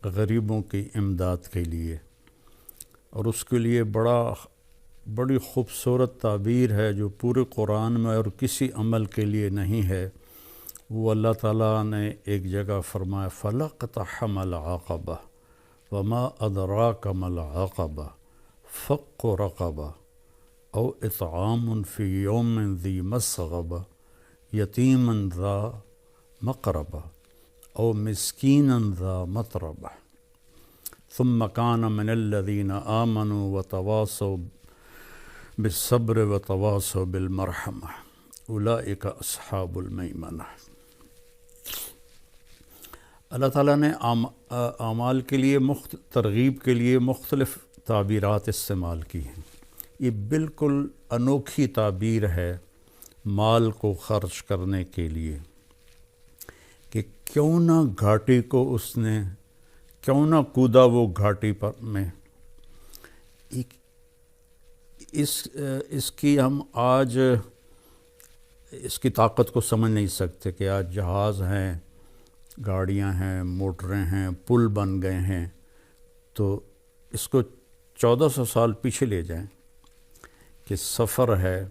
غریبوں کی امداد کے لیے، اور اس کے لیے بڑی خوبصورت تعبیر ہے جو پورے قرآن میں اور کسی عمل کے لیے نہیں ہے۔ وہ اللہ تعالیٰ نے ایک جگہ فرمایا فَلَاقْتَحَمَ الْعَقَبَةَ وَمَا أَدْرَاكَ مَا الْعَقَبَةُ فَكُّ رَقَبَةٍ أَوْ إِطْعَامٌ فِي يَوْمٍ ذِي مَسْغَبَةٍ يَتِيمًا ذَا مَقْرَبَةٍ أَوْ مِسْكِينًا ذَا مَتْرَبَةٍ ثُمَّ كَانَ مِنَ الَّذِينَ آمَنُوا وَتَوَاصَوْا بِالصَّبْرِ وَتَوَاصَوْا بِالْمَرْحَمَةِ أُولَئِكَ أَصْحَابُ الْمَيْمَنَةِ۔ اللہ تعالیٰ نے اعمال کے لیے ترغیب کے لیے مختلف تعبیرات استعمال کی ہیں۔ یہ بالکل انوکھی تعبیر ہے مال کو خرچ کرنے کے لیے کہ کیوں نہ گھاٹی کو کیوں نہ کودا وہ گھاٹی پر میں۔ اس کی ہم آج اس کی طاقت کو سمجھ نہیں سکتے کہ آج جہاز ہیں، گاڑیاں ہیں، موٹریں ہیں، پل بن گئے ہیں، تو اس کو 1400 سال پیچھے لے جائیں کہ سفر ہے،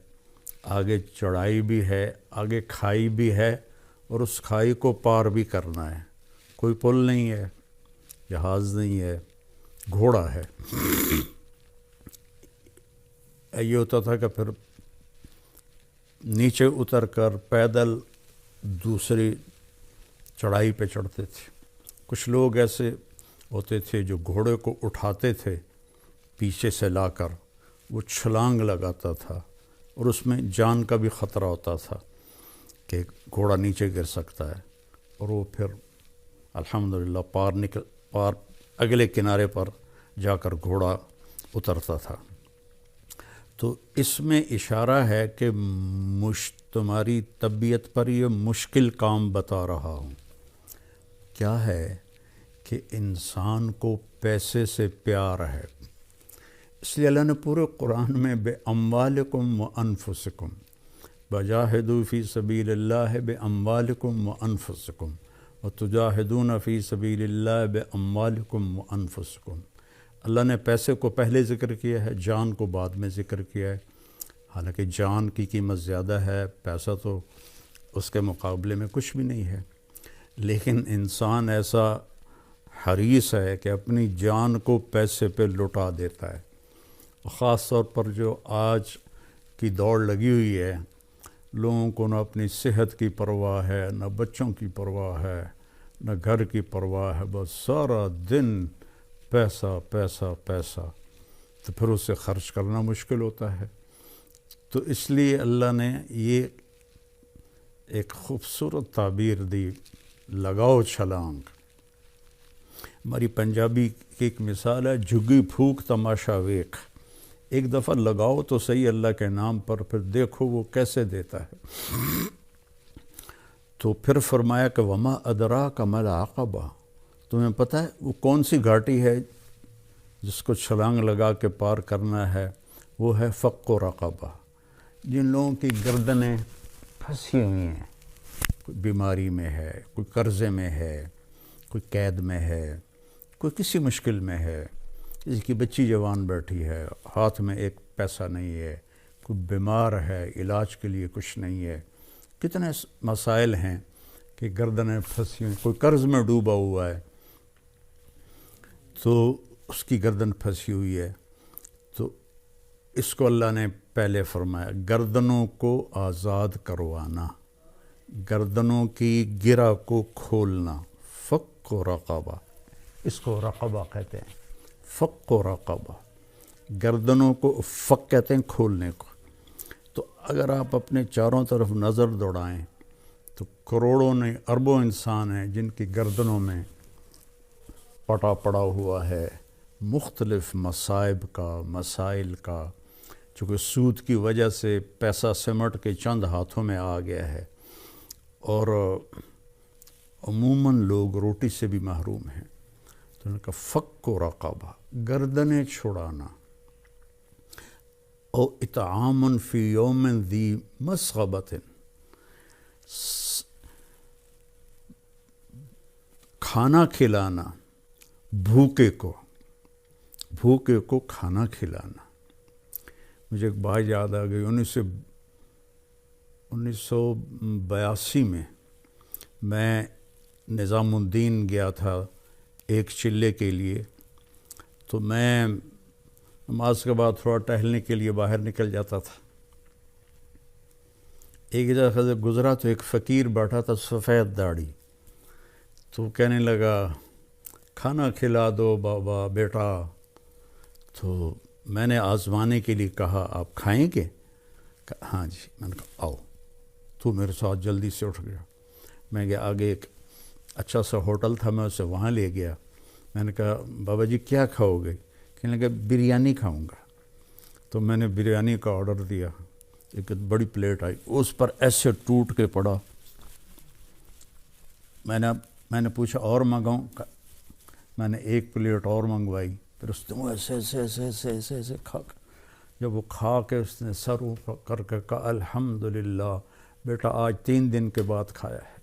آگے چڑھائی بھی ہے، آگے کھائی بھی ہے، اور اس کھائی کو پار بھی کرنا ہے۔ کوئی پل نہیں ہے، جہاز نہیں ہے، گھوڑا ہے۔ یہ ہوتا تھا کہ پھر نیچے اتر کر پیدل دوسری چڑھائی پہ چڑھتے تھے۔ کچھ لوگ ایسے ہوتے تھے جو گھوڑے کو اٹھاتے تھے پیچھے سے لا کر، وہ چھلانگ لگاتا تھا، اور اس میں جان کا بھی خطرہ ہوتا تھا کہ گھوڑا نیچے گر سکتا ہے، اور وہ پھر الحمدللہ پار اگلے کنارے پر جا کر گھوڑا اترتا تھا۔ تو اس میں اشارہ ہے کہ تمہاری طبیعت پر یہ مشکل کام بتا رہا ہوں۔ کیا ہے کہ انسان کو پیسے سے پیار ہے، اس لیے اللہ نے پورے قرآن میں بِأَمْوَالِكُمْ وَأَنفُسِكُمْ وَجَاهِدُوا فِي سَبِيلِ اللَّهِ بِأَمْوَالِكُمْ وَأَنفُسِكُمْ وَتُجَاهِدُونَ فِي سَبِيلِ اللَّهِ بِأَمْوَالِكُمْ وَأَنفُسِكُمْ۔ اللہ نے پیسے کو پہلے ذکر کیا ہے، جان کو بعد میں ذکر کیا ہے، حالانکہ جان کی قیمت زیادہ ہے، پیسہ تو اس کے مقابلے میں کچھ بھی نہیں ہے، لیکن انسان ایسا حریص ہے کہ اپنی جان کو پیسے پہ لٹا دیتا ہے۔ خاص طور پر جو آج کی دوڑ لگی ہوئی ہے، لوگوں کو نہ اپنی صحت کی پرواہ ہے، نہ بچوں کی پرواہ ہے، نہ گھر کی پرواہ ہے، بس سارا دن پیسہ پیسہ پیسہ، تو پھر اسے خرچ کرنا مشکل ہوتا ہے۔ تو اس لیے اللہ نے یہ ایک خوبصورت تعبیر دی، لگاؤ چھلانگ۔ ہماری پنجابی کی ایک مثال ہے، جھگی پھوک تماشا ویکھ۔ ایک دفعہ لگاؤ تو صحیح اللہ کے نام پر، پھر دیکھو وہ کیسے دیتا ہے۔ تو پھر فرمایا کہ وما ادراک ما العقبہ، تمہیں پتہ ہے وہ کون سی گھاٹی ہے جس کو چھلانگ لگا کے پار کرنا ہے؟ وہ ہے فق و رقبہ۔ جن لوگوں کی گردنیں پھنسی ہوئی ہیں، کوئی بیماری میں ہے، کوئی قرضے میں ہے، کوئی قید میں ہے، کوئی کسی مشکل میں ہے، کسی کی بچی جوان بیٹھی ہے، ہاتھ میں ایک پیسہ نہیں ہے، کوئی بیمار ہے، علاج کے لیے کچھ نہیں ہے، کتنے مسائل ہیں کہ گردنیں پھنسی ہوئی، کوئی قرض میں ڈوبا ہوا ہے تو اس کی گردن پھنسی ہوئی ہے، تو اس کو اللہ نے پہلے فرمایا گردنوں کو آزاد کروانا، گردنوں کی گرہ کو کھولنا، فق و رقبہ، اس کو رقبہ کہتے ہیں، فق و رقبہ، گردنوں کو فق کہتے ہیں کھولنے کو۔ تو اگر آپ اپنے چاروں طرف نظر دوڑائیں تو کروڑوں نہیں اربوں انسان ہیں جن کی گردنوں میں پٹا پڑا ہوا ہے مختلف مصائب کا، مسائل کا، چونکہ سود کی وجہ سے پیسہ سمٹ کے چند ہاتھوں میں آ گیا ہے، اور عموماً لوگ روٹی سے بھی محروم ہیں۔ تو ان کا فق و رقبہ، گردنیں چھڑانا، او اطعام فی یوم ذی مسغبۃ، کھانا کھلانا بھوکے کو کھانا کھلانا. مجھے ایک بات یاد آ گئی. 1982 میں نظام الدین گیا تھا ایک چلے کے لیے. تو میں نماز کے بعد تھوڑا ٹہلنے کے لیے باہر نکل جاتا تھا. ایک جگہ سے گزرا تو ایک فقیر بیٹھا تھا سفید داڑھی. تو کہنے لگا کھانا کھلا دو بابا بیٹا. تو میں نے آزمانے کے لیے کہا آپ کھائیں گے؟ ہاں جی. میں نے کہا آؤ. تو میرے ساتھ جلدی سے اٹھ گیا. میں گیا آگے ایک اچھا سا ہوٹل تھا, میں اسے وہاں لے گیا. میں نے کہا بابا جی کیا کھاؤ گے؟ کہنے لگا بریانی کھاؤں گا. تو میں نے بریانی کا آرڈر دیا. ایک بڑی پلیٹ آئی, اس پر ایسے ٹوٹ کے پڑا. میں نے پوچھا اور منگاؤں؟ میں نے ایک پلیٹ اور منگوائی. پھر اس نے وہ ایسے ایسے ایسے ایسے ایسے ایسے کھا. جب وہ کھا کے اس نے سر اوپر کر کے کہا الحمدللہ بیٹا آج 3 دن کے بعد کھایا ہے.